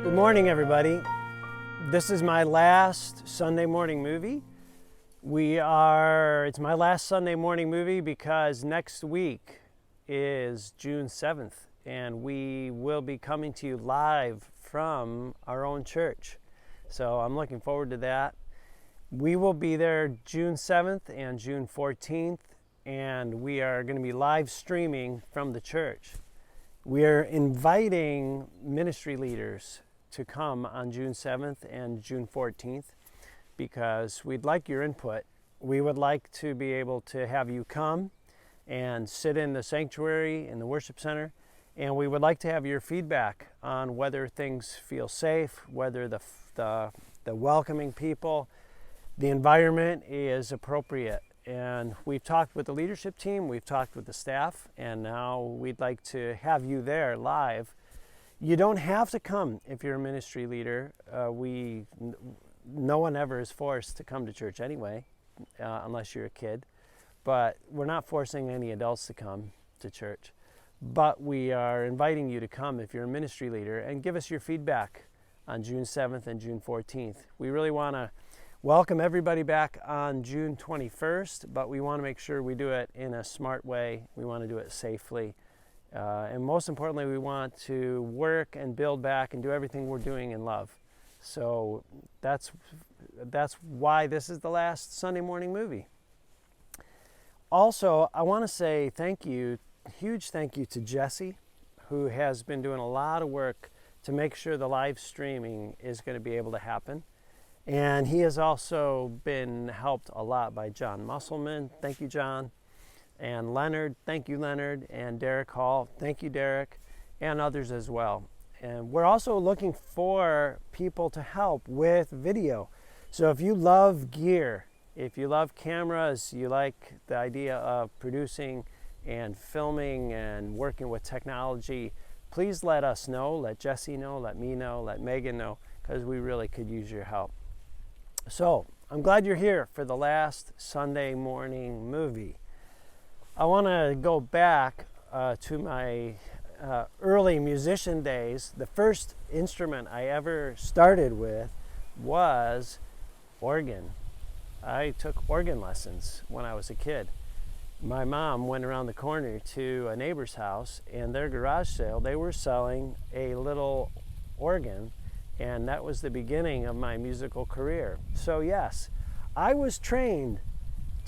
Good morning, everybody. This is my last Sunday morning movie. It's my last Sunday morning movie because next week is June 7th, and we will be coming to you live from our own church. So I'm looking forward to that. We will be there June 7th and June 14th, and we are going to be live streaming from the church. We are inviting ministry leaders to come on June 7th and June 14th because we'd like your input. We would like to be able to have you come and sit in the sanctuary in the worship center, and we would like to have your feedback on whether things feel safe, whether the welcoming people, the environment is appropriate. And we've talked with the leadership team, we've talked with the staff, and now we'd like to have you there live. You don't have to come if you're a ministry leader. No one ever is forced to come to church anyway, unless you're a kid. But we're not forcing any adults to come to church. But we are inviting you to come if you're a ministry leader and give us your feedback on June 7th and June 14th. We really want to welcome everybody back on June 21st, but we want to make sure we do it in a smart way. We want to do it safely. And most importantly, we want to work and build back and do everything we're doing in love. So that's why this is the last Sunday morning movie. Also, I want to say huge thank you to Jesse, who has been doing a lot of work to make sure the live streaming is going to be able to happen. And he has also been helped a lot by John Musselman. Thank you, John. And Leonard, thank you, Leonard. And Derek Hall, thank you, Derek. And others as well. And we're also looking for people to help with video. So if you love gear, if you love cameras, you like the idea of producing and filming and working with technology, please let us know, let Jesse know, let me know, let Megan know, because we really could use your help. So I'm glad you're here for the last Sunday morning movie. I want to go back to my early musician days. The first instrument I ever started with was organ. I took organ lessons when I was a kid. My mom went around the corner to a neighbor's house, and their garage sale, they were selling a little organ, and that was the beginning of my musical career. So yes, I was trained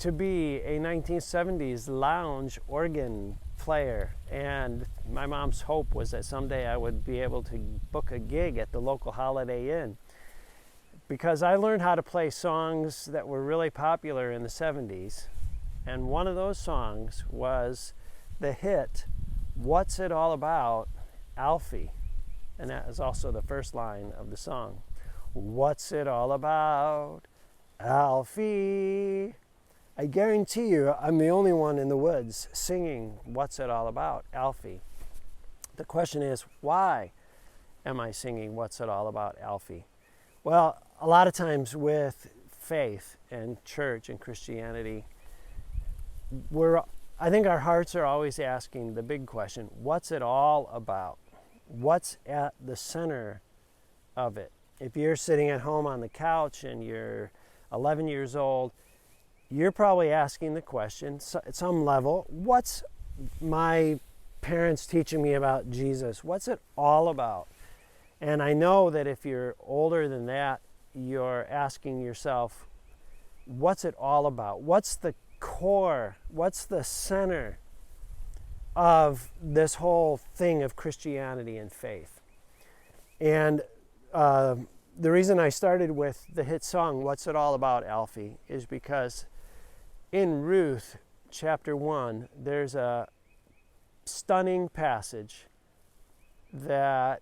to be a 1970s lounge organ player, and my mom's hope was that someday I would be able to book a gig at the local Holiday Inn, because I learned how to play songs that were really popular in the 70s, and one of those songs was the hit "What's It All About, Alfie?" And that is also the first line of the song. What's it all about, Alfie? I guarantee you I'm the only one in the woods singing What's It All About, Alfie. The question is, why am I singing What's It All About, Alfie? Well, a lot of times with faith and church and Christianity, I think our hearts are always asking the big question, what's it all about? What's at the center of it? If you're sitting at home on the couch and you're 11 years old, you're probably asking the question at some level, what's my parents teaching me about Jesus? What's it all about? And I know that if you're older than that, you're asking yourself, what's it all about? What's the core? What's the center of this whole thing of Christianity and faith? And the reason I started with the hit song, What's It All About, Alfie, is because in Ruth chapter 1, there's a stunning passage that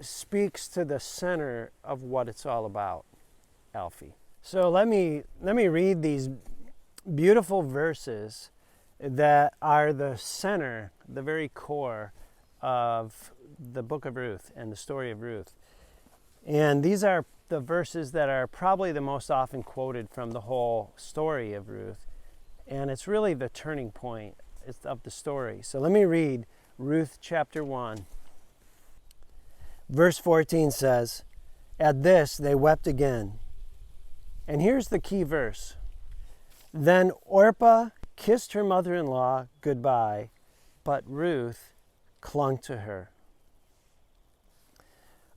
speaks to the center of what it's all about, Alfie. So let me read these beautiful verses that are the center, the very core of the book of Ruth and the story of Ruth. And these are the verses that are probably the most often quoted from the whole story of Ruth. And it's really the turning point of the story. So let me read Ruth chapter 1. Verse 14 says, "At this they wept again." And here's the key verse. "Then Orpah kissed her mother-in-law goodbye, but Ruth clung to her."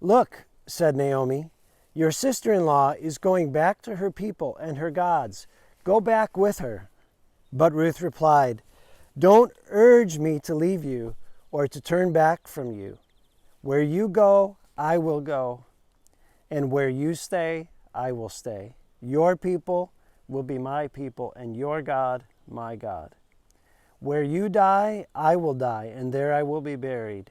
"Look," said Naomi, "your sister-in-law is going back to her people and her gods. Go back with her." But Ruth replied, "Don't urge me to leave you or to turn back from you. Where you go, I will go, and where you stay, I will stay. Your people will be my people, and your God, my God. Where you die, I will die, and there I will be buried.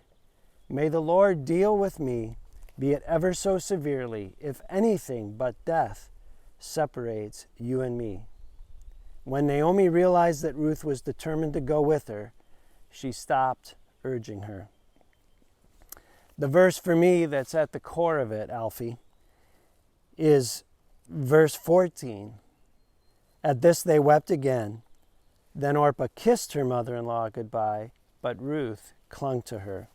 May the Lord deal with me, be it ever so severely, if anything but death separates you and me." When Naomi realized that Ruth was determined to go with her, she stopped urging her. The verse for me that's at the core of it, Alfie, is verse 14. "At this they wept again. Then Orpah kissed her mother-in-law goodbye, but Ruth clung to her."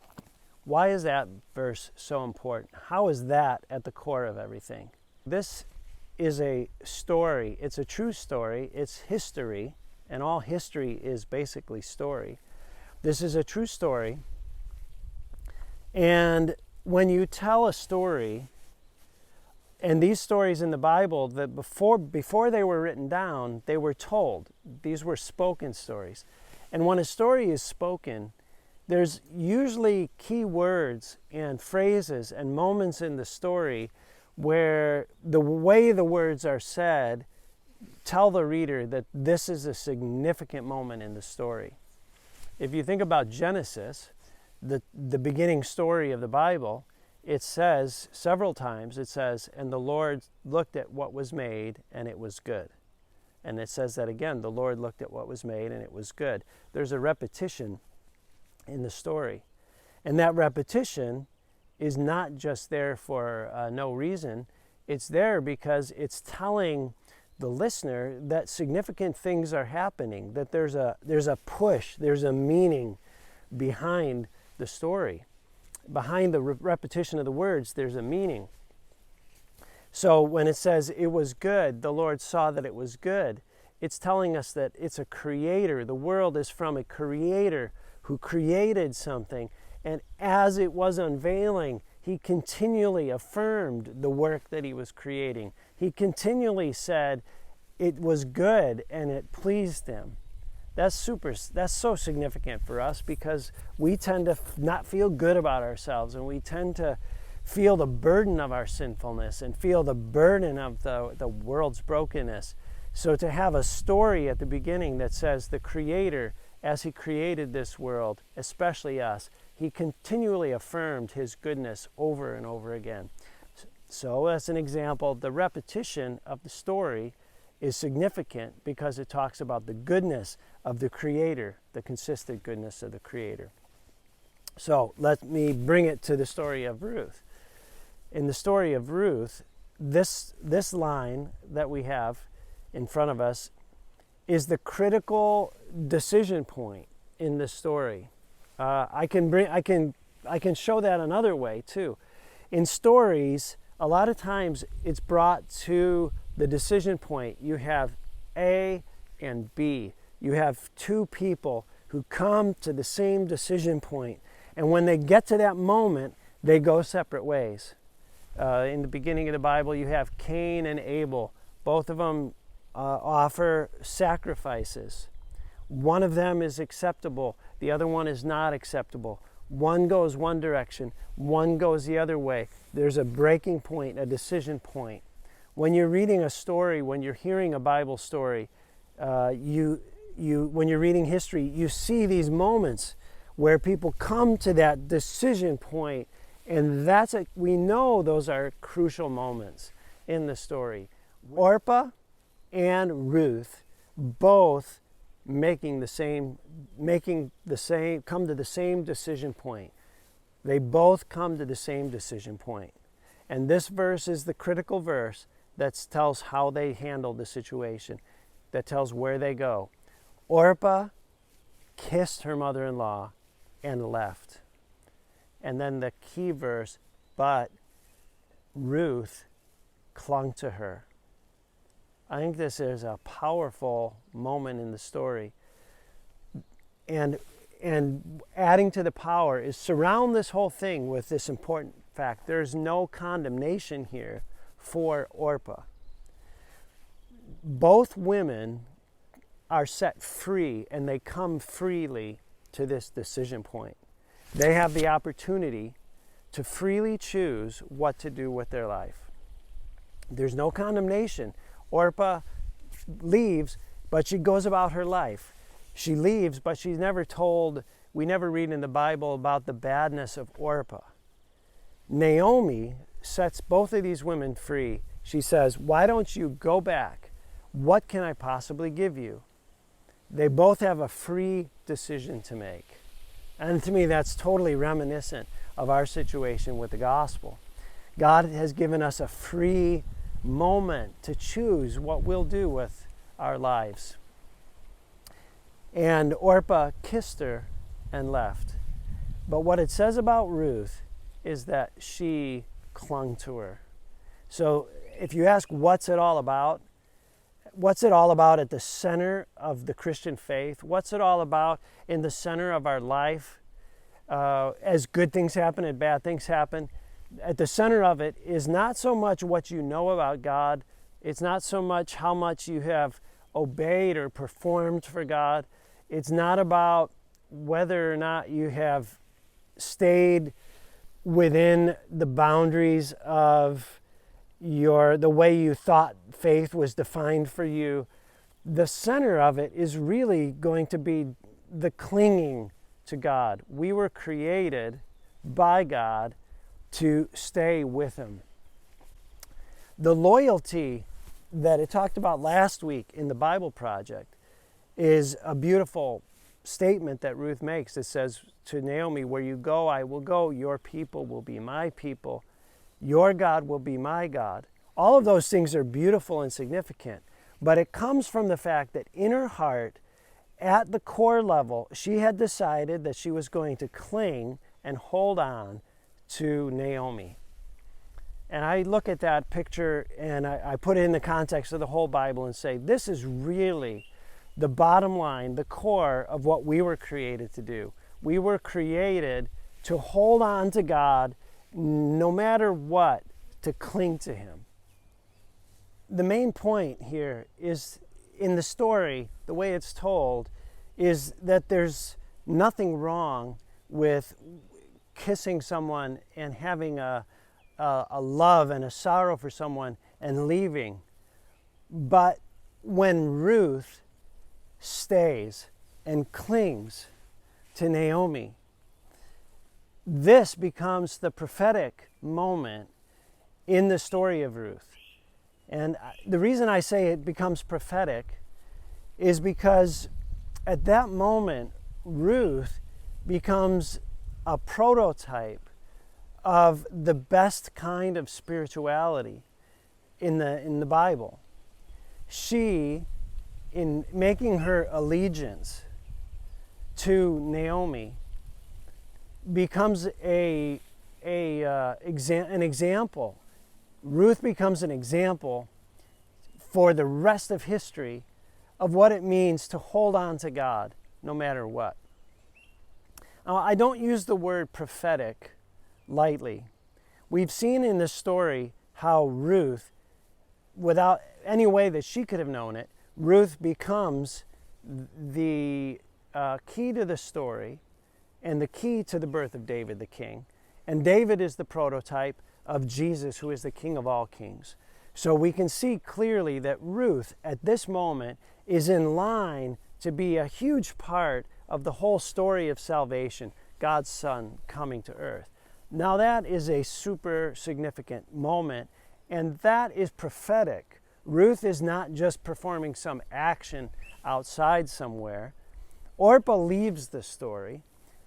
Why is that verse so important? How is that at the core of everything? This is a story. It's a true story. It's history, and all history is basically story. This is a true story. And when you tell a story, and these stories in the Bible, that before they were written down, they were told. These were spoken stories. And when a story is spoken, there's usually key words and phrases and moments in the story where the way the words are said tell the reader that this is a significant moment in the story. If you think about Genesis, the beginning story of the Bible, it says several times, it says, "And the Lord looked at what was made, and it was good." And it says that again, "The Lord looked at what was made, and it was good." There's a repetition in the story. And that repetition is not just there for no reason. It's there because it's telling the listener that significant things are happening, that there's a push, there's a meaning behind the story. Behind the repetition of the words, there's a meaning. So when it says it was good, the Lord saw that it was good, it's telling us that it's a creator. The world is from a creator who created something. And as it was unveiling, he continually affirmed the work that he was creating. He continually said it was good and it pleased him. That's so significant for us because we tend to not feel good about ourselves, and we tend to feel the burden of our sinfulness and feel the burden of the world's brokenness. So to have a story at the beginning that says the Creator, as he created this world, especially us, he continually affirmed his goodness over and over again. So as an example, the repetition of the story is significant because it talks about the goodness of the Creator, the consistent goodness of the Creator. So let me bring it to the story of Ruth. In the story of Ruth, this line that we have in front of us is the critical decision point in the story. I can show that another way too. In stories, a lot of times it's brought to the decision point. You have A and B. You have two people who come to the same decision point. And when they get to that moment, they go separate ways. In the beginning of the Bible, you have Cain and Abel. Both of them offer sacrifices. One of them is acceptable. The other one is not acceptable. One goes one direction. One goes the other way. There's a breaking point, a decision point. When you're reading a story, when you're hearing a Bible story, when you're reading history, you see these moments where people come to that decision point, and we know those are crucial moments in the story. Orpah and Ruth both come to the same decision point. They both come to the same decision point. And this verse is the critical verse that tells how they handle the situation, that tells where they go. Orpah kissed her mother-in-law and left. And then the key verse, but Ruth clung to her. I think this is a powerful moment in the story. And adding to the power is surround this whole thing with this important fact. There's no condemnation here for Orpah. Both women are set free, and they come freely to this decision point. They have the opportunity to freely choose what to do with their life. There's no condemnation. Orpah leaves, but she goes about her life. She leaves, but she's never told, we never read in the Bible about the badness of Orpah. Naomi sets both of these women free. She says, why don't you go back? What can I possibly give you? They both have a free decision to make. And to me, that's totally reminiscent of our situation with the gospel. God has given us a free moment to choose what we'll do with our lives. And Orpah kissed her and left. But what it says about Ruth is that she clung to her. So if you ask what's it all about at the center of the Christian faith? What's it all about in the center of our life? As good things happen and bad things happen, at the center of it is not so much what you know about God. It's not so much how much you have obeyed or performed for God. It's not about whether or not you have stayed within the boundaries of the way you thought faith was defined for you. The center of it is really going to be the clinging to God. We were created by God to stay with Him. The loyalty that it talked about last week in the Bible Project is a beautiful statement that Ruth makes. It says to Naomi, where you go, I will go. Your people will be my people. Your God will be my God. All of those things are beautiful and significant, but it comes from the fact that in her heart, at the core level, she had decided that she was going to cling and hold on to Naomi. And I look at that picture and I put it in the context of the whole Bible and say, this is really the bottom line, the core of what we were created to do. We were created to hold on to God no matter what, to cling to Him. The main point here is in the story, the way it's told, is that there's nothing wrong with kissing someone and having a love and a sorrow for someone and leaving. But when Ruth stays and clings to Naomi, this becomes the prophetic moment in the story of Ruth. And the reason I say it becomes prophetic is because at that moment, Ruth becomes a prototype of the best kind of spirituality in the Bible. She, in making her allegiance to Naomi, becomes an example. Ruth becomes an example for the rest of history of what it means to hold on to God no matter what. Now, I don't use the word prophetic lightly. We've seen in this story how Ruth, without any way that she could have known it, Ruth becomes the key to the story and the key to the birth of David the king. And David is the prototype of Jesus, who is the King of all kings. So we can see clearly that Ruth, at this moment, is in line to be a huge part of the whole story of salvation, God's Son coming to earth. Now that is a super significant moment, and that is prophetic. Ruth is not just performing some action outside somewhere. Orpah leaves the story,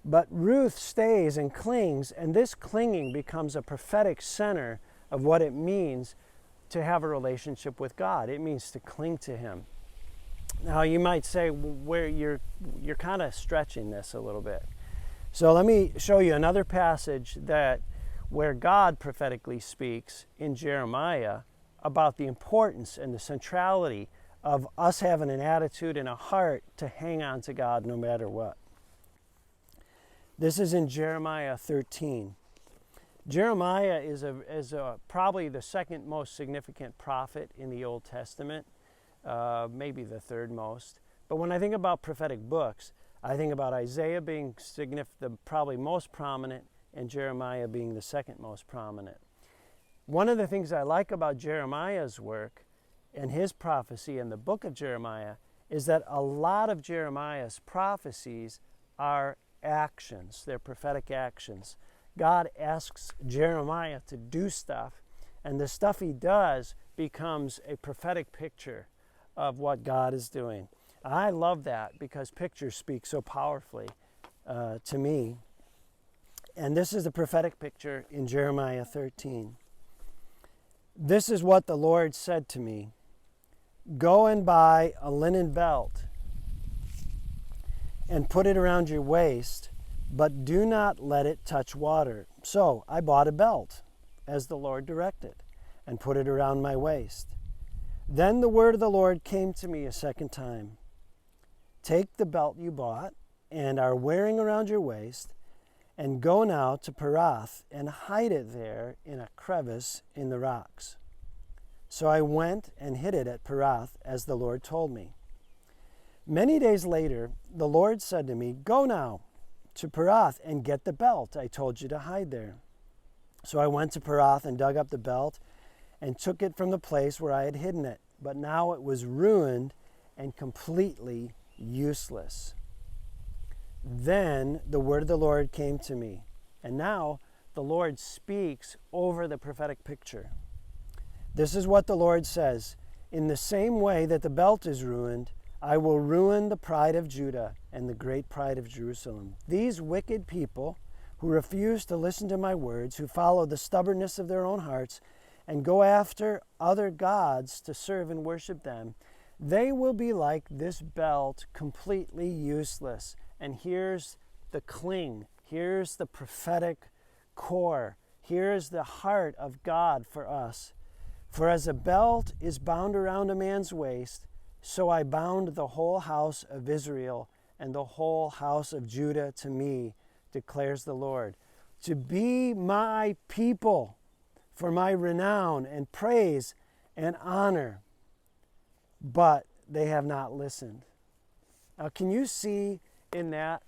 but Ruth stays and clings, and this clinging becomes a prophetic center of what it means to have a relationship with God. It means to cling to Him. Now you might say, where you're kind of stretching this a little bit. So let me show you another passage that where God prophetically speaks in Jeremiah about the importance and the centrality of us having an attitude and a heart to hang on to God no matter what. This is in Jeremiah 13. Jeremiah is probably the second most significant prophet in the Old Testament, maybe the third most. But when I think about prophetic books, I think about Isaiah being probably most prominent, and Jeremiah being the second most prominent. One of the things I like about Jeremiah's work and his prophecy in the book of Jeremiah is that a lot of Jeremiah's prophecies are actions. They're prophetic actions. God asks Jeremiah to do stuff, and the stuff he does becomes a prophetic picture of what God is doing. I love that because pictures speak so powerfully to me. And this is a prophetic picture in Jeremiah 13. This is what the Lord said to me. Go and buy a linen belt and put it around your waist, but do not let it touch water. So I bought a belt, as the Lord directed, and put it around my waist. Then the word of the Lord came to me a second time. Take the belt you bought and are wearing around your waist, and go now to PROPHETIC and hide it there in a crevice in the rocks. So I went and hid it at PROPHETIC as the Lord told me. Many days later, the Lord said to me, Go now to PROPHETIC and get the belt I told you to hide there. So I went to PROPHETIC and dug up the belt and took it from the place where I had hidden it. But now it was ruined and completely useless. Then the word of the Lord came to me. And now the Lord speaks over the prophetic picture. This is what the Lord says. In the same way that the belt is ruined, I will ruin the pride of Judah and the great pride of Jerusalem. These wicked people who refuse to listen to my words, who follow the stubbornness of their own hearts, and go after other gods to serve and worship them, they will be like this belt, completely useless. And here's the cling. Here's the prophetic core. Here's the heart of God for us. For as a belt is bound around a man's waist, so I bound the whole house of Israel and the whole house of Judah to me, declares the Lord, to be my people for my renown and praise and honor. But they have not listened. Now, can you see in that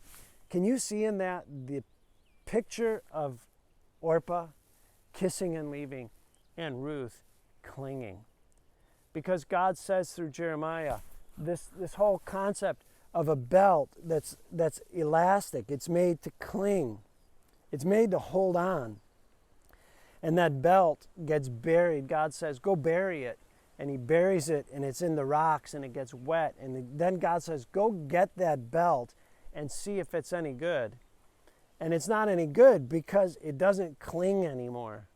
the picture of Orpah kissing and leaving and Ruth clinging? Because God says through Jeremiah, this whole concept of a belt that's elastic, it's made to cling. It's made to hold on. And that belt gets buried. God says, go bury it. And he buries it, and it's in the rocks, and it gets wet. And then God says, go get that belt and see if it's any good. And it's not any good because it doesn't cling anymore.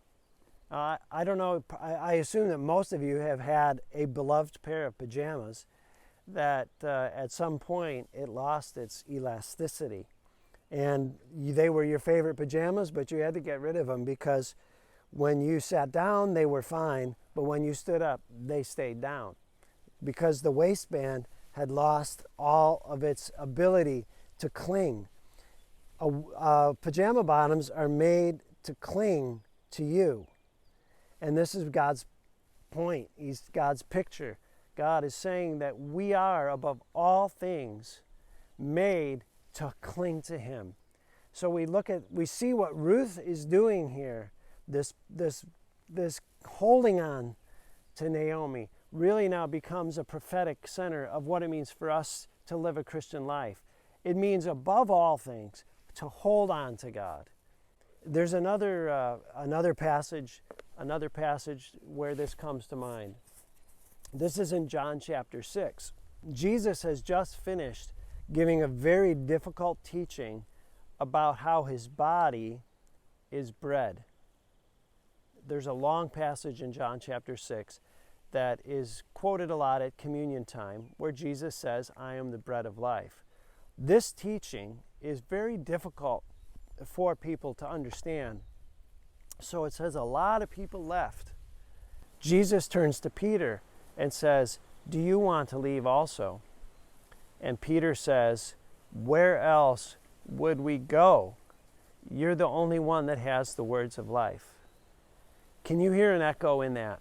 I don't know, I assume that most of you have had a beloved pair of pajamas that at some point it lost its elasticity. And they were your favorite pajamas, but you had to get rid of them because when you sat down, they were fine, but when you stood up, they stayed down because the waistband had lost all of its ability to cling. Pajama bottoms are made to cling to you. And this is God's point. He's God's picture. God is saying that we are, above all things, made to cling to him. So we see what Ruth is doing here. This holding on to Naomi really now becomes a prophetic center of what it means for us to live a Christian life. It means, above all things, to hold on to God. There's another passage where this comes to mind. This is in John chapter 6. Jesus has just finished giving a very difficult teaching about how his body is bread. There's a long passage in John chapter 6 that is quoted a lot at communion time where Jesus says, I am the bread of life. This teaching is very difficult for people to understand So it says a lot of people left. Jesus turns to Peter and says, do you want to leave also? And Peter says, where else would we go? You're the only one that has the words of life. Can you hear an echo in that?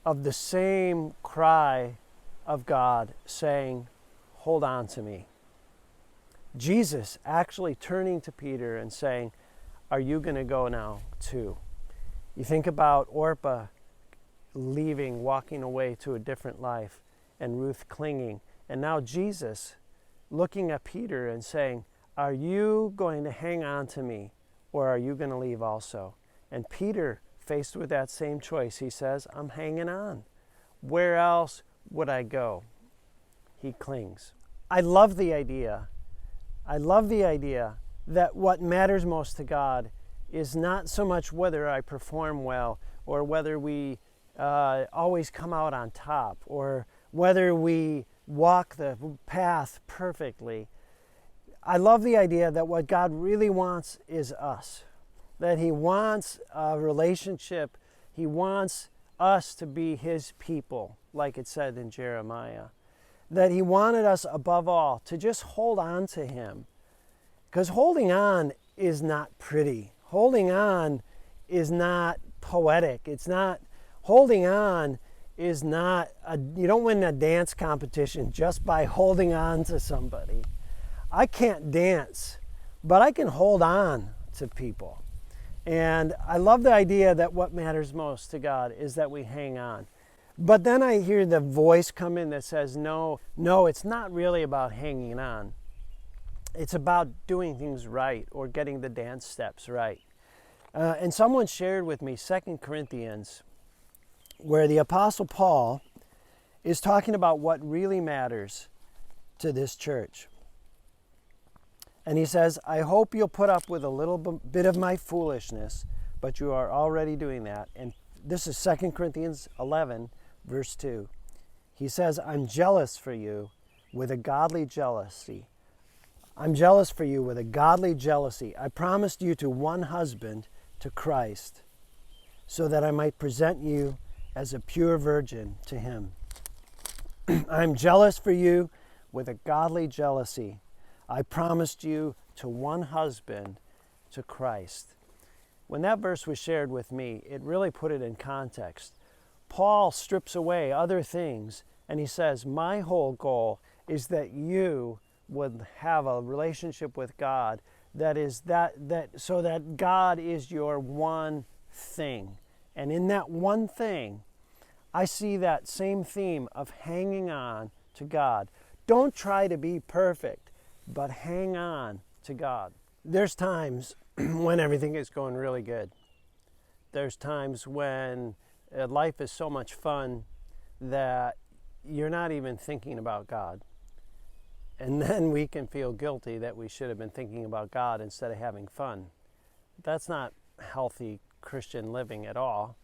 Of the same cry of God saying, hold on to me. Jesus actually turning to Peter and saying, are you going to go now too? You think about Orpah leaving, walking away to a different life, and Ruth clinging. And now Jesus looking at Peter and saying, are you going to hang on to me, or are you going to leave also? And Peter, faced with that same choice, he says, I'm hanging on. Where else would I go? He clings. I love the idea that what matters most to God is not so much whether I perform well, or whether we always come out on top, or whether we walk the path perfectly. I love the idea that what God really wants is us. That He wants a relationship. He wants us to be His people, like it said in Jeremiah. That He wanted us above all to just hold on to Him. Because holding on is not pretty. Holding on is not poetic. Holding on is not, you don't win a dance competition just by holding on to somebody. I can't dance, but I can hold on to people. And I love the idea that what matters most to God is that we hang on. But then I hear the voice come in that says, no, it's not really about hanging on. It's about doing things right, or getting the dance steps right. And someone shared with me 2 Corinthians, where the Apostle Paul is talking about what really matters to this church. And he says, I hope you'll put up with a little bit of my foolishness, but you are already doing that. And this is 2 Corinthians 11, verse 2. He says, I'm jealous for you with a godly jealousy. I'm jealous for you with a godly jealousy. I promised you to one husband, to Christ, so that I might present you as a pure virgin to Him. I'm jealous for you with a godly jealousy. I promised you to one husband, to Christ. When that verse was shared with me, it really put it in context. Paul strips away other things, and he says, my whole goal is that you would have a relationship with God so that God is your one thing. And in that one thing, I see that same theme of hanging on to God. Don't try to be perfect, but hang on to God. There's times when everything is going really good. There's times when life is so much fun that you're not even thinking about God. And then we can feel guilty that we should have been thinking about God instead of having fun. That's not healthy Christian living at all.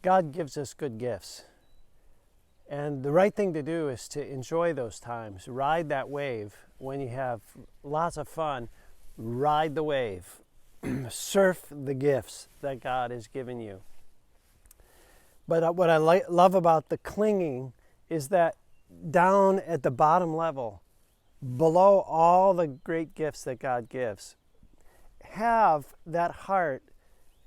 God gives us good gifts. And the right thing to do is to enjoy those times. Ride that wave. When you have lots of fun, ride the wave. Surf the gifts that God has given you. But what I love about the clinging is that down at the bottom level, below all the great gifts that God gives, have that heart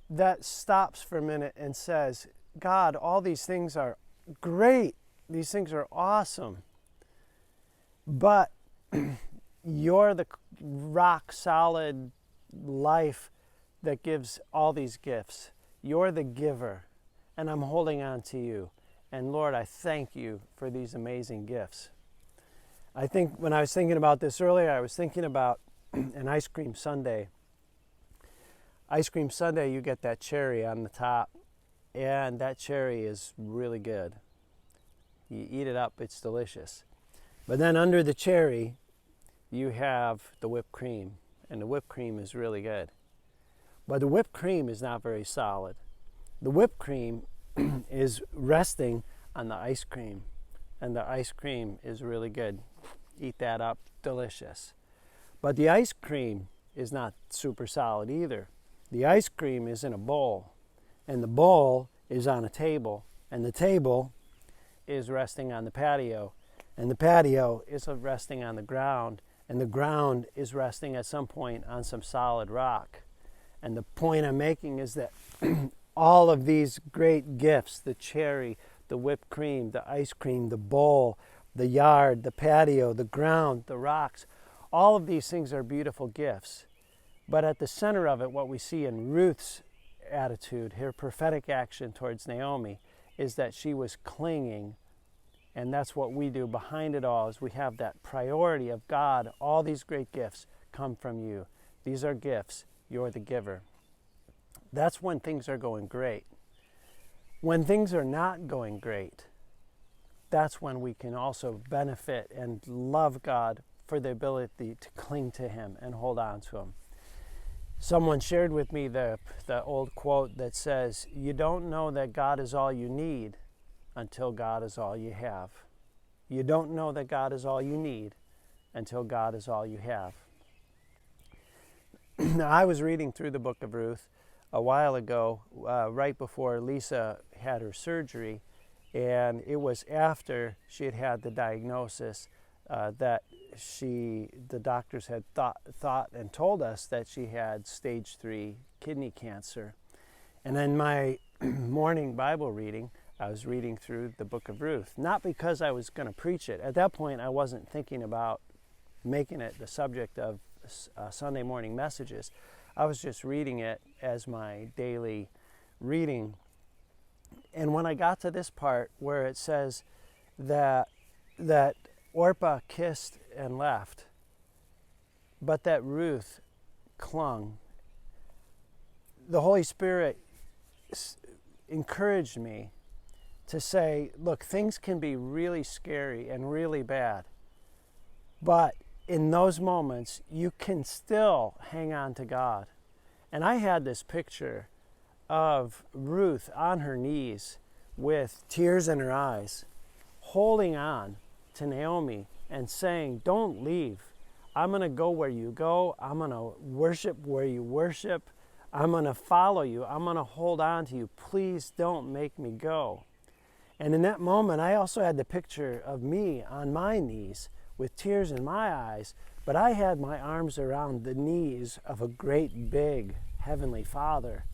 that stops for a minute and says, God, all these things are great. These things are awesome. But you're the rock solid life that gives all these gifts. You're the giver, and I'm holding on to you. And Lord, I thank you for these amazing gifts. I think when I was thinking about this earlier, I was thinking about an ice cream sundae. Ice cream sundae, you get that cherry on the top, and that cherry is really good. You eat it up, it's delicious. But then under the cherry, you have the whipped cream, and the whipped cream is really good. But the whipped cream is not very solid. The whipped cream is resting on the ice cream, and the ice cream is really good. Eat that up, delicious. But the ice cream is not super solid either. The ice cream is in a bowl, and the bowl is on a table, and the table is resting on the patio, and the patio is resting on the ground, and the ground is resting at some point on some solid rock. And the point I'm making is that all of these great gifts, the cherry, the whipped cream, the ice cream, the bowl, the yard, the patio, the ground, the rocks, all of these things are beautiful gifts. But at the center of it, what we see in Ruth's attitude, her prophetic action towards Naomi, is that she was clinging. And that's what we do behind it all, is we have that priority of God. All these great gifts come from you. These are gifts. You're the giver. That's when things are going great. When things are not going great, that's when we can also benefit and love God for the ability to cling to Him and hold on to Him. Someone shared with me the old quote that says, "You don't know that God is all you need until God is all you have." You don't know that God is all you need until God is all you have. Now, I was reading through the book of Ruth a while ago, right before Lisa had her surgery, and it was after she had had the diagnosis that the doctors had thought and told us that she had stage 3 kidney cancer. And in my morning Bible reading, I was reading through the book of Ruth, not because I was going to preach it. At that point, I wasn't thinking about making it the subject of Sunday morning messages. I was just reading it as my daily reading. And when I got to this part where it says that Orpah kissed and left, but that Ruth clung, the Holy Spirit encouraged me to say, look, things can be really scary and really bad, but in those moments, you can still hang on to God. And I had this picture of Ruth on her knees with tears in her eyes, holding on to Naomi and saying, don't leave. I'm going to go where you go. I'm going to worship where you worship. I'm going to follow you. I'm going to hold on to you. Please don't make me go. And in that moment, I also had the picture of me on my knees with tears in my eyes, but I had my arms around the knees of a great big Heavenly Father.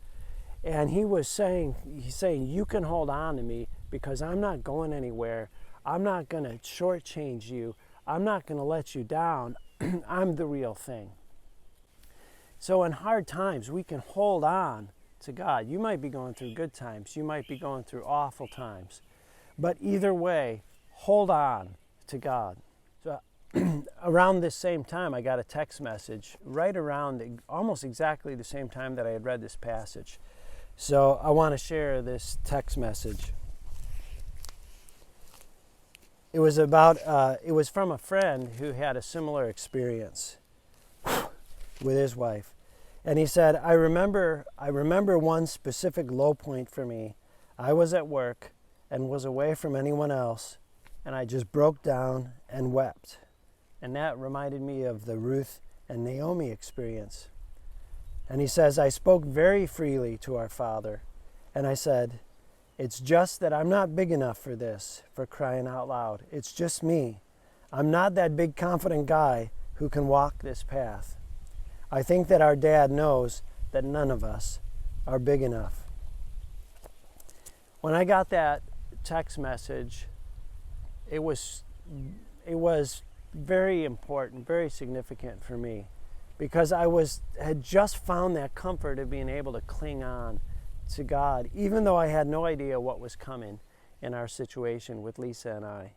And he's saying, you can hold on to me because I'm not going anywhere. I'm not going to shortchange you. I'm not going to let you down. I'm the real thing. So in hard times, we can hold on to God. You might be going through good times. You might be going through awful times. But either way, hold on to God. So around this same time, I got a text message right around almost exactly the same time that I had read this passage. So I want to share this text message. It was from a friend who had a similar experience with his wife. And he said, I remember one specific low point for me. I was at work and was away from anyone else, and I just broke down and wept. And that reminded me of the Ruth and Naomi experience. And he says, I spoke very freely to our Father, and I said, it's just that I'm not big enough for this, for crying out loud. It's just me. I'm not that big confident guy who can walk this path. I think that our dad knows that none of us are big enough. When I got that text message, it was very important, very significant for me, because I had just found that comfort of being able to cling on to God, even though I had no idea what was coming in our situation with Lisa and I.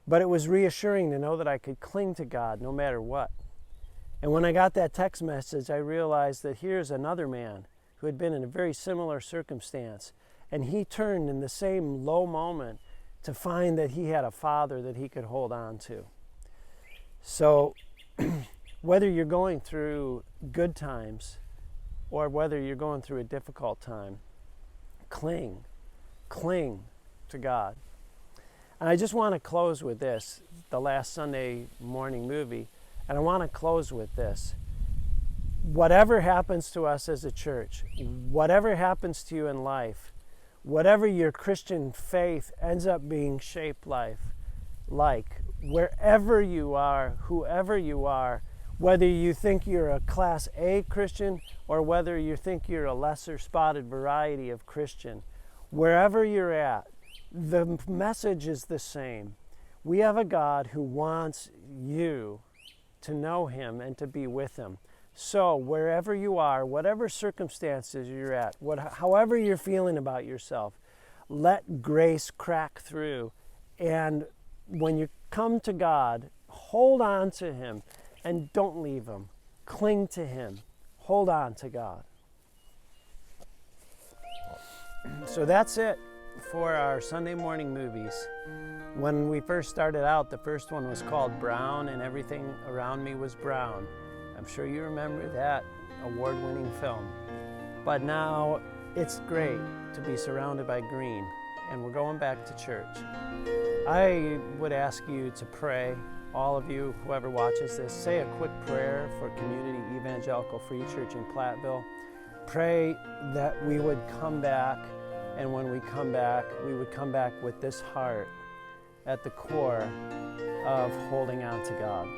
But it was reassuring to know that I could cling to God no matter what. And when I got that text message, I realized that here's another man who had been in a very similar circumstance, and he turned in the same low moment to find that he had a Father that he could hold on to. So whether you're going through good times or whether you're going through a difficult time, cling to God. And I just want to close with this, the last Sunday morning movie, and I want to close with this. whatever happens to us as a church, whatever happens to you in life, whatever your Christian faith ends up being shaped like, wherever you are, whoever you are, whether you think you're a Class A Christian or whether you think you're a lesser spotted variety of Christian, wherever you're at, the message is the same. We have a God who wants you to know Him and to be with Him. So wherever you are, whatever circumstances you're at, however you're feeling about yourself, let grace crack through. And when you come to God, hold on to Him and don't leave Him. Cling to Him. Hold on to God. So that's it for our Sunday morning movies. When we first started out, the first one was called Brown, and everything around me was brown. I'm sure you remember that award-winning film. But now it's great to be surrounded by green, and we're going back to church. I would ask you to pray, all of you, whoever watches this, say a quick prayer for Community Evangelical Free Church in Platteville. Pray that we would come back, and when we come back, we would come back with this heart at the core of holding on to God.